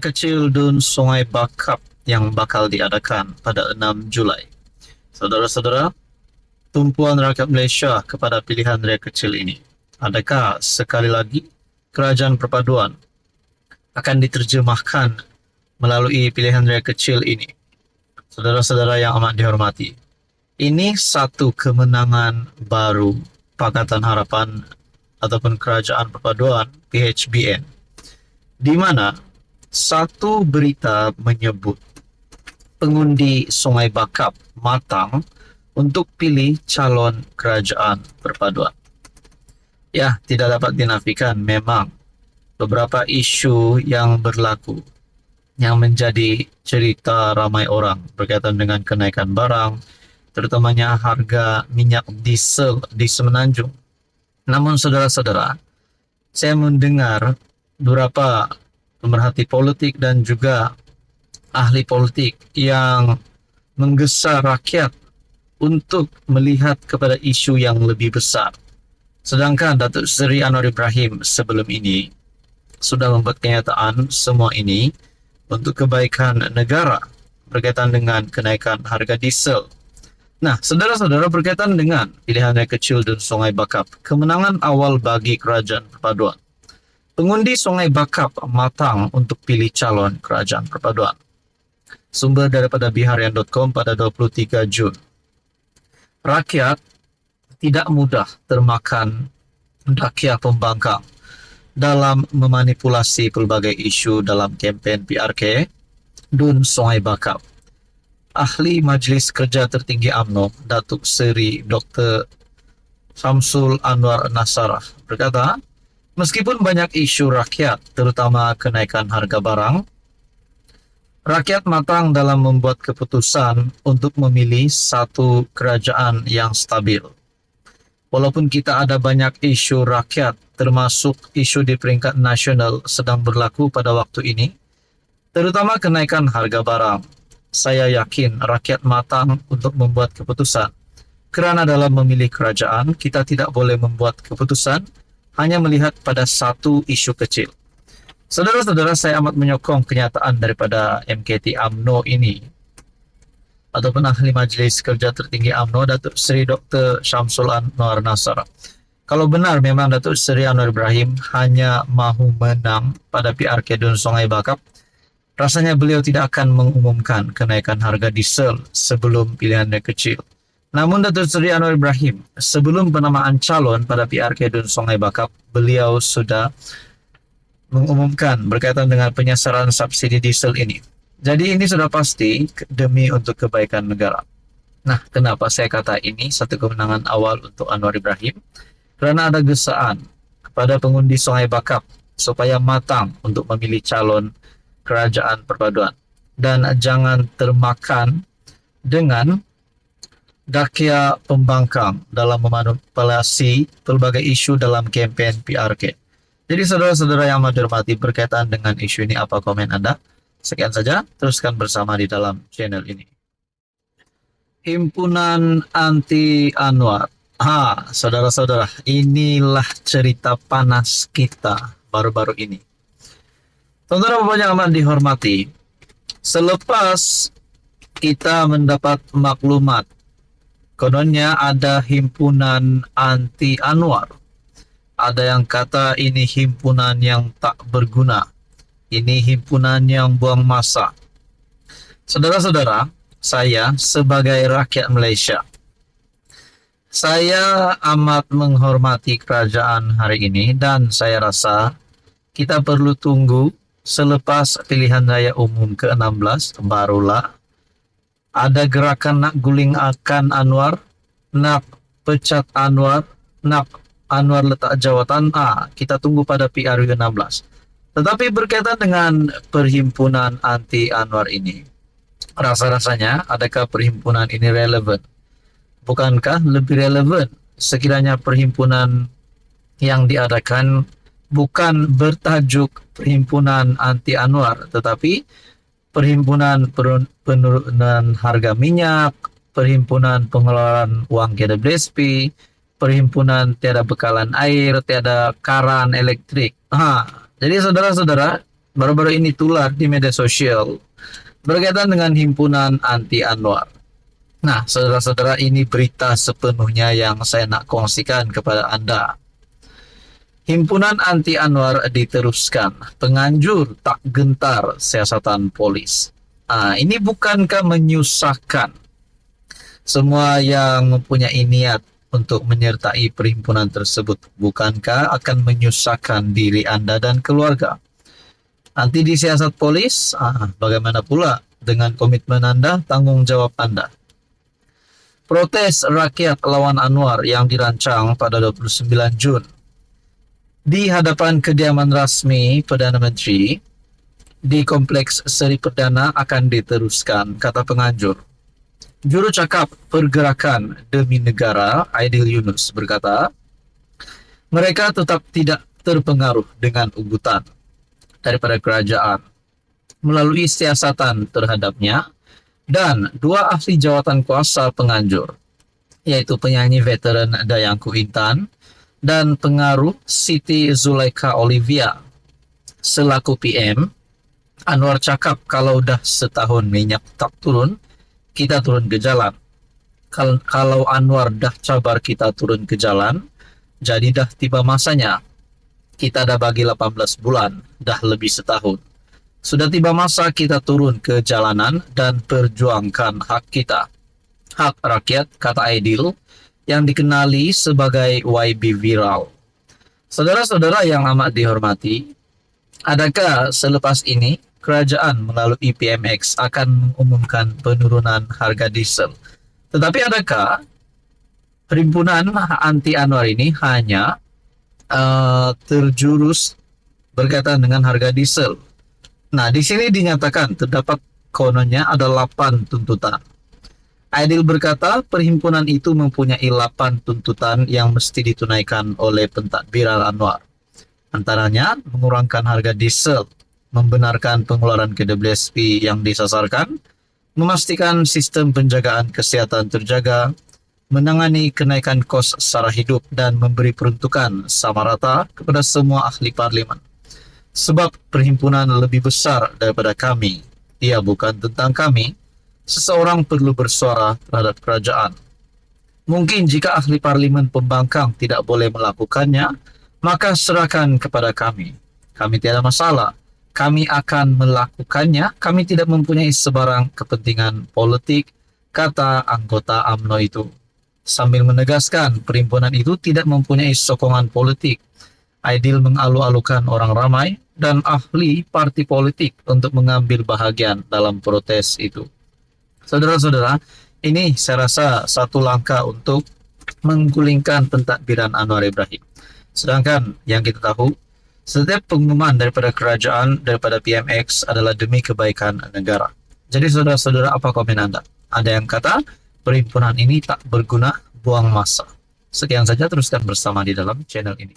Acara kecil Dun Sungai Bakap yang bakal diadakan pada 6 Julai. Saudara-saudara, tumpuan rakyat Malaysia kepada pilihan raya kecil ini. Adakah sekali lagi kerajaan perpaduan akan diterjemahkan melalui pilihan raya kecil ini? Saudara-saudara yang amat dihormati, ini satu kemenangan baru Pakatan Harapan ataupun Kerajaan Perpaduan PHBN, di mana satu berita menyebut pengundi Sungai Bakap matang untuk pilih calon Kerajaan Perpaduan. Ya, tidak dapat dinafikan memang beberapa isu yang berlaku yang menjadi cerita ramai orang berkaitan dengan kenaikan barang, terutamanya harga minyak diesel di Semenanjung. Namun saudara-saudara, saya mendengar beberapa pemerhati politik dan juga ahli politik yang menggesa rakyat untuk melihat kepada isu yang lebih besar. Sedangkan Datuk Seri Anwar Ibrahim sebelum ini sudah membuat kenyataan semua ini untuk kebaikan negara berkaitan dengan kenaikan harga diesel. Nah, saudara-saudara, berkaitan dengan pilihan raya kecil Dun Sungai Bakap, kemenangan awal bagi Kerajaan Perpaduan. Pengundi Sungai Bakap matang untuk pilih calon Kerajaan Perpaduan. Sumber daripada biharian.com pada 23 Jun. Rakyat tidak mudah termakan dakia pembangkang dalam memanipulasi pelbagai isu dalam kempen PRK Dun Sungai Bakap. Ahli Majlis Kerja Tertinggi UMNO, Datuk Seri Dr. Syamsul Anwar Nasarah berkata, meskipun banyak isu rakyat, terutama kenaikan harga barang, rakyat matang dalam membuat keputusan untuk memilih satu kerajaan yang stabil. Walaupun kita ada banyak isu rakyat, termasuk isu di peringkat nasional sedang berlaku pada waktu ini, terutama kenaikan harga barang, saya yakin rakyat matang untuk membuat keputusan. Kerana dalam memilih kerajaan, kita tidak boleh membuat keputusan hanya melihat pada satu isu kecil. Saudara-saudara, saya amat menyokong kenyataan daripada MKT UMNO ini ataupun ahli Majlis Kerja Tertinggi UMNO, Datuk Seri Dr. Syamsul Anwar Nasarah. Kalau benar memang Datuk Seri Anwar Ibrahim hanya mahu menang pada PRK Dun Sungai Bakap, rasanya beliau tidak akan mengumumkan kenaikan harga diesel sebelum pilihan raya kecil. Namun Datuk Seri Anwar Ibrahim, sebelum penamaan calon pada PRK Dun Sungai Bakap, beliau sudah mengumumkan berkaitan dengan penyasaran subsidi diesel ini. Jadi ini sudah pasti demi untuk kebaikan negara. Nah, kenapa saya kata ini satu kemenangan awal untuk Anwar Ibrahim? Kerana ada gesaan kepada pengundi Sungai Bakap supaya matang untuk memilih calon Kerajaan Perpaduan dan jangan termakan dengan dakia pembangkang dalam memanipulasi pelbagai isu dalam kempen PRK. Jadi saudara-saudara yang amat dihormati, berkaitan dengan isu ini apa komen Anda? Sekian saja, teruskan bersama di dalam channel ini. Himpunan Anti Anwar. Saudara-saudara, inilah cerita panas kita baru-baru ini. Saudara yang amat dihormati, selepas kita mendapat maklumat kononnya ada himpunan anti Anwar, ada yang kata ini himpunan yang tak berguna, ini himpunan yang buang masa. Saudara-saudara, saya sebagai rakyat Malaysia, saya amat menghormati kerajaan hari ini dan saya rasa kita perlu tunggu selepas pilihan raya umum ke-16 barulah ada gerakan nak guling akan Anwar, nak pecat Anwar, nak Anwar letak jawatan. Kita tunggu pada PRU 16. Tetapi berkaitan dengan perhimpunan anti Anwar ini, rasa-rasanya adakah perhimpunan ini relevan? Bukankah lebih relevan sekiranya perhimpunan yang diadakan bukan bertajuk perhimpunan anti Anwar, tetapi perhimpunan penurunan harga minyak, perhimpunan pengeluaran uang KWSP, perhimpunan tiada bekalan air, tiada karan elektrik. Jadi saudara-saudara, baru-baru ini tular di media sosial berkaitan dengan himpunan anti Anwar. Nah, saudara-saudara, ini berita sepenuhnya yang saya nak kongsikan kepada Anda. Himpunan anti Anwar diteruskan, penganjur tak gentar siasatan polis. Ini bukankah menyusahkan semua yang mempunyai niat untuk menyertai perhimpunan tersebut? Bukankah akan menyusahkan diri Anda dan keluarga? Nanti disiasat polis, bagaimana pula dengan komitmen Anda, tanggung jawab Anda? Protes rakyat lawan Anwar yang dirancang pada 29 Jun di hadapan kediaman rasmi Perdana Menteri di Kompleks Seri Perdana akan diteruskan, kata penganjur. Juru cakap Pergerakan Demi Negara, Aidil Yunus, berkata, mereka tetap tidak terpengaruh dengan ugutan daripada kerajaan melalui siasatan terhadapnya, dan dua ahli jawatan kuasa penganjur, yaitu penyanyi veteran Dayangku Intan dan pengaruh Siti Zulaikha Olivia selaku PM. Anwar cakap kalau dah setahun minyak tak turun, kita turun ke jalan. Kalau Anwar dah cabar kita turun ke jalan, jadi dah tiba masanya. Kita dah bagi 18 bulan, dah lebih setahun. Sudah tiba masa kita turun ke jalanan dan perjuangkan hak kita. Hak rakyat, kata Aidil, yang dikenali sebagai YB Viral. Saudara-saudara yang amat dihormati, adakah selepas ini kerajaan melalui PMX akan mengumumkan penurunan harga diesel? Tetapi adakah perhimpunan anti Anwar ini hanya terjurus berkaitan dengan harga diesel? Nah, di sini dinyatakan terdapat kononnya ada 8 tuntutan. Aidil berkata perhimpunan itu mempunyai 8 tuntutan yang mesti ditunaikan oleh pentadbiran Anwar. Antaranya mengurangkan harga diesel, membenarkan pengeluaran KWSP yang disasarkan, memastikan sistem penjagaan kesihatan terjaga, menangani kenaikan kos sara hidup, dan memberi peruntukan sama rata kepada semua ahli parlimen. Sebab perhimpunan lebih besar daripada kami, ia bukan tentang kami. Seseorang perlu bersuara terhadap kerajaan. Mungkin jika ahli parlimen pembangkang tidak boleh melakukannya, maka serahkan kepada kami. Kami tiada masalah. Kami akan melakukannya. Kami tidak mempunyai sebarang kepentingan politik, kata anggota UMNO itu. Sambil menegaskan perhimpunan itu tidak mempunyai sokongan politik, Aidil mengalu-alukan orang ramai dan ahli parti politik untuk mengambil bahagian dalam protes itu. Saudara-saudara, ini saya rasa satu langkah untuk menggulingkan pentadbiran Anwar Ibrahim. Sedangkan yang kita tahu, setiap pengumuman daripada kerajaan, daripada PMX adalah demi kebaikan negara. Jadi saudara-saudara, apa komen Anda? Ada yang kata perhimpunan ini tak berguna, buang masa. Sekian saja, teruskan bersama di dalam channel ini.